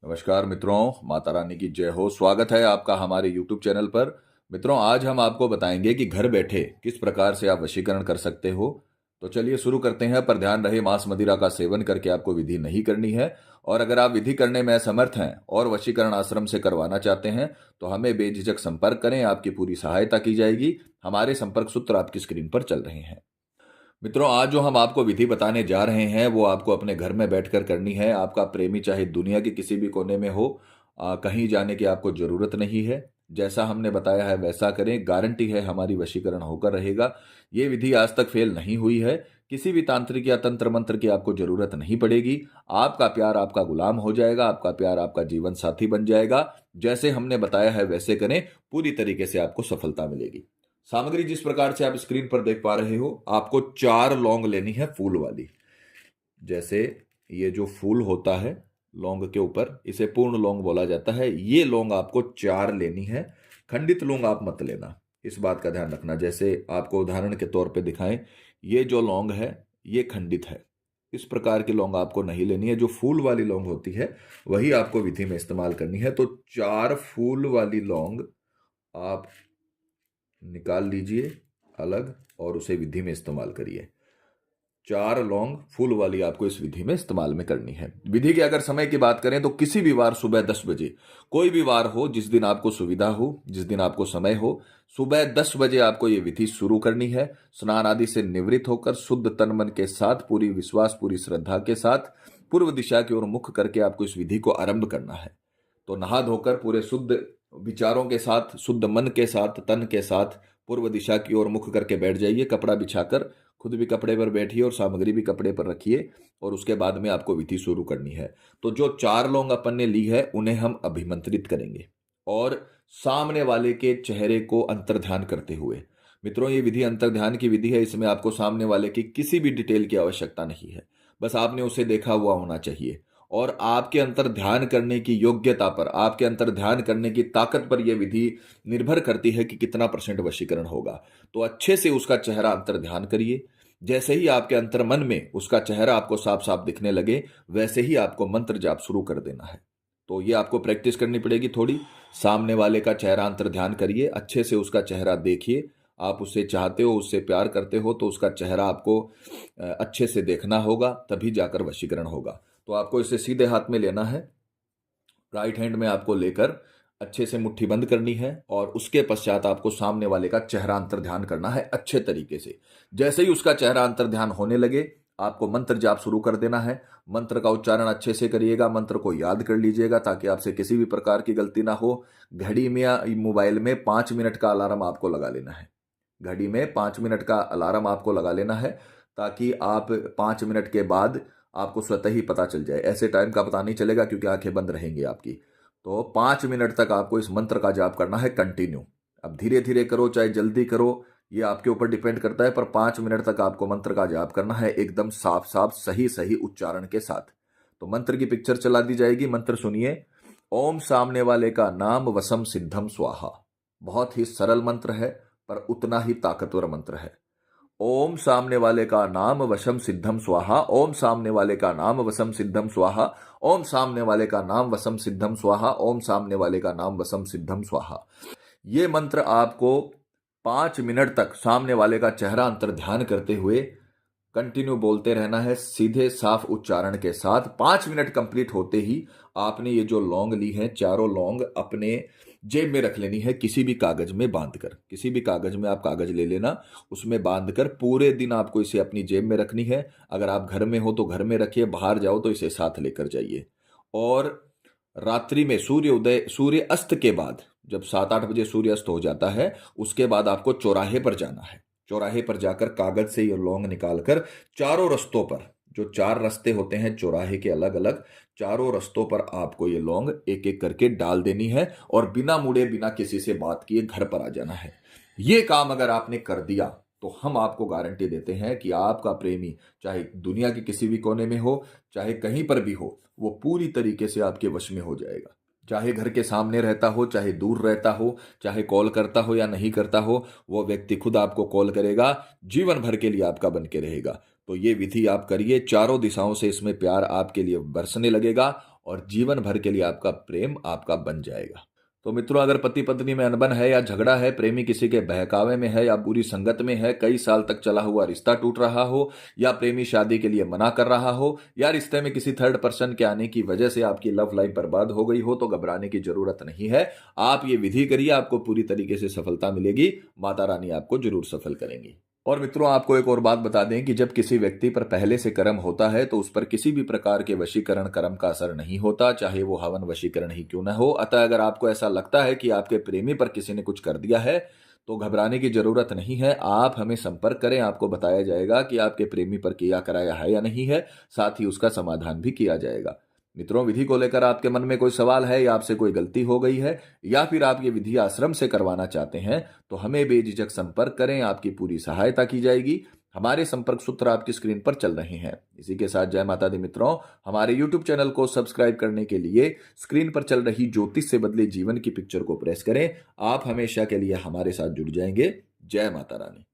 नमस्कार मित्रों, माता रानी की जय हो। स्वागत है आपका हमारे YouTube चैनल पर। मित्रों, आज हम आपको बताएंगे कि घर बैठे किस प्रकार से आप वशीकरण कर सकते हो। तो चलिए शुरू करते हैं, पर ध्यान रहे मांस मदिरा का सेवन करके आपको विधि नहीं करनी है। और अगर आप विधि करने में असमर्थ हैं और वशीकरण आश्रम से करवाना चाहते हैं तो हमें बेझिझक संपर्क करें, आपकी पूरी सहायता की जाएगी। हमारे संपर्क सूत्र आपकी स्क्रीन पर चल रहे हैं। मित्रों, आज जो हम आपको विधि बताने जा रहे हैं वो आपको अपने घर में बैठकर करनी है। आपका प्रेमी चाहे दुनिया के किसी भी कोने में हो, कहीं जाने की आपको जरूरत नहीं है। जैसा हमने बताया है वैसा करें, गारंटी है हमारी वशीकरण होकर रहेगा। ये विधि आज तक फेल नहीं हुई है। किसी भी तांत्रिक या तंत्र मंत्र की आपको जरूरत नहीं पड़ेगी। आपका प्यार आपका गुलाम हो जाएगा, आपका प्यार आपका जीवन साथी बन जाएगा। जैसे हमने बताया है वैसे करें, पूरी तरीके से आपको सफलता मिलेगी। सामग्री जिस प्रकार से आप स्क्रीन पर देख पा रहे हो, आपको 4 लौंग लेनी है फूल वाली। जैसे ये जो फूल होता है लौंग के ऊपर, इसे पूर्ण लौंग बोला जाता है। ये लौंग आपको 4 लेनी है। खंडित लौंग आप मत लेना, इस बात का ध्यान रखना। जैसे आपको उदाहरण के तौर पे दिखाएं, ये जो लौंग है ये खंडित है। इस प्रकार की लौंग आपको नहीं लेनी है। जो फूल वाली लौंग होती है वही आपको विधि में इस्तेमाल करनी है। तो 4 फूल वाली लौंग आप निकाल लीजिए अलग और उसे विधि में इस्तेमाल करिए। 4 लौंग फूल वाली आपको इस विधि में इस्तेमाल में करनी है। विधि के अगर समय की बात करें तो किसी भी वार सुबह 10 बजे, कोई भी वार हो जिस दिन आपको सुविधा हो, जिस दिन आपको समय हो, सुबह 10 बजे आपको ये विधि शुरू करनी है। स्नान आदि से निवृत्त होकर शुद्ध तन मन के साथ, पूरी विश्वास पूरी श्रद्धा के साथ, पूर्व दिशा की ओर मुख करके आपको इस विधि को आरंभ करना है। तो नहा धोकर पूरे शुद्ध विचारों के साथ, शुद्ध मन के साथ, तन के साथ पूर्व दिशा की ओर मुख करके बैठ जाइए। कपड़ा बिछाकर खुद भी कपड़े पर बैठिए और सामग्री भी कपड़े पर रखिए। और उसके बाद में आपको विधि शुरू करनी है। तो जो 4 लौंग अपन ने ली है उन्हें हम अभिमंत्रित करेंगे और सामने वाले के चेहरे को अंतर्ध्यान करते हुए। मित्रों, ये विधि अंतर्ध्यान की विधि है। इसमें आपको सामने वाले की किसी भी डिटेल की आवश्यकता नहीं है। बस आपने उसे देखा हुआ होना चाहिए और आपके अंतर ध्यान करने की योग्यता पर, आपके अंतर ध्यान करने की ताकत पर यह विधि निर्भर करती है कि कितना % वशीकरण होगा। तो अच्छे से उसका चेहरा अंतर ध्यान करिए। जैसे ही आपके अंतर मन में उसका चेहरा आपको साफ साफ दिखने लगे, वैसे ही आपको मंत्र जाप शुरू कर देना है। तो ये आपको प्रैक्टिस करनी पड़ेगी थोड़ी। सामने वाले का चेहरा अंतर ध्यान करिए, अच्छे से उसका चेहरा देखिए। आप उससे चाहते हो, उससे प्यार करते हो तो उसका चेहरा आपको अच्छे से देखना होगा, तभी जाकर वशीकरण होगा। तो आपको इसे सीधे हाथ में लेना है, राइट हैंड में आपको लेकर अच्छे से मुट्ठी बंद करनी है और उसके पश्चात आपको सामने वाले का चेहरा अंतर ध्यान करना है अच्छे तरीके से। जैसे ही उसका चेहरा अंतर ध्यान होने लगे, आपको मंत्र जाप शुरू कर देना है। मंत्र का उच्चारण अच्छे से करिएगा, मंत्र को याद कर लीजिएगा ताकि आपसे किसी भी प्रकार की गलती ना हो। घड़ी में या मोबाइल में 5 मिनट का अलार्म आपको लगा लेना है। घड़ी में 5 मिनट का अलार्म आपको लगा लेना है ताकि आप 5 मिनट के बाद आपको स्वतः ही पता चल जाए। ऐसे टाइम का पता नहीं चलेगा क्योंकि आंखें बंद रहेंगी आपकी। तो 5 मिनट तक आपको इस मंत्र का जाप करना है कंटिन्यू। अब धीरे धीरे करो चाहे जल्दी करो, ये आपके ऊपर डिपेंड करता है, पर 5 मिनट तक आपको मंत्र का जाप करना है एकदम साफ साफ सही सही उच्चारण के साथ। तो मंत्र की पिक्चर चला दी जाएगी। मंत्र सुनिए। ओम सामने वाले का नाम वसम सिद्धम स्वाहा। बहुत ही सरल मंत्र है पर उतना ही ताकतवर मंत्र है। ओम सामने वाले का नाम वशम सिद्धम स्वाहा। ओम सामने वाले का नाम वसम सिद्धम स्वाहा। ओम सामने वाले का नाम वसम सिद्धम स्वाहा। ओम सामने वाले का नाम वसम सिद्धम स्वाहा। ये मंत्र आपको 5 मिनट तक सामने वाले का चेहरा अंतर ध्यान करते हुए कंटिन्यू बोलते रहना है, सीधे साफ उच्चारण के साथ। 5 मिनट कंप्लीट होते ही आपने ये जो लौंग ली है, चारों लौंग अपने जेब में रख लेनी है, किसी भी कागज में बांधकर। किसी भी कागज में आप कागज ले लेना, उसमें बांधकर पूरे दिन आपको इसे अपनी जेब में रखनी है। अगर आप घर में हो तो घर में रखिए, बाहर जाओ तो इसे साथ लेकर जाइए। और रात्रि में सूर्य अस्त के बाद, जब 7-8 बजे सूर्य अस्त हो जाता है, उसके बाद आपको चौराहे पर जाना है। चौराहे पर जाकर कागज से ये लौंग निकालकर चारों रस्तों पर, जो 4 रास्ते होते हैं चौराहे के अलग अलग, चारों रास्तों पर आपको ये लौंग एक एक करके डाल देनी है और बिना मुड़े बिना किसी से बात किए घर पर आ जाना है। ये काम अगर आपने कर दिया तो हम आपको गारंटी देते हैं कि आपका प्रेमी चाहे दुनिया के किसी भी कोने में हो, चाहे कहीं पर भी हो, वो पूरी तरीके से आपके वश में हो जाएगा। चाहे घर के सामने रहता हो, चाहे दूर रहता हो, चाहे कॉल करता हो या नहीं करता हो, वो व्यक्ति खुद आपको कॉल करेगा, जीवन भर के लिए आपका बन के रहेगा। तो ये विधि आप करिए, चारों दिशाओं से इसमें प्यार आपके लिए बरसने लगेगा और जीवन भर के लिए आपका प्रेम आपका बन जाएगा। तो मित्रों, अगर पति पत्नी में अनबन है या झगड़ा है, प्रेमी किसी के बहकावे में है या बुरी संगत में है, कई साल तक चला हुआ रिश्ता टूट रहा हो या प्रेमी शादी के लिए मना कर रहा हो या रिश्ते में किसी थर्ड पर्सन के आने की वजह से आपकी लव लाइफ बर्बाद हो गई हो, तो घबराने की जरूरत नहीं है। आप ये विधि करिए, आपको पूरी तरीके से सफलता मिलेगी। माता रानी आपको जरूर सफल करेंगी। और मित्रों, आपको एक और बात बता दें कि जब किसी व्यक्ति पर पहले से कर्म होता है तो उस पर किसी भी प्रकार के वशीकरण कर्म का असर नहीं होता, चाहे वो हवन वशीकरण ही क्यों न हो। अतः अगर आपको ऐसा लगता है कि आपके प्रेमी पर किसी ने कुछ कर दिया है तो घबराने की जरूरत नहीं है। आप हमें संपर्क करें, आपको बताया जाएगा कि आपके प्रेमी पर किया कराया है या नहीं है, साथ ही उसका समाधान भी किया जाएगा। मित्रों, विधि को लेकर आपके मन में कोई सवाल है या आपसे कोई गलती हो गई है या फिर आप ये विधि आश्रम से करवाना चाहते हैं तो हमें बेझिझक संपर्क करें, आपकी पूरी सहायता की जाएगी। हमारे संपर्क सूत्र आपकी स्क्रीन पर चल रहे हैं। इसी के साथ जय माता दी मित्रों, हमारे यूट्यूब चैनल को सब्सक्राइब करने के लिए स्क्रीन पर चल रही ज्योतिष से बदले जीवन की पिक्चर को प्रेस करें। आप हमेशा के लिए हमारे साथ जुड़ जाएंगे। जय माता रानी।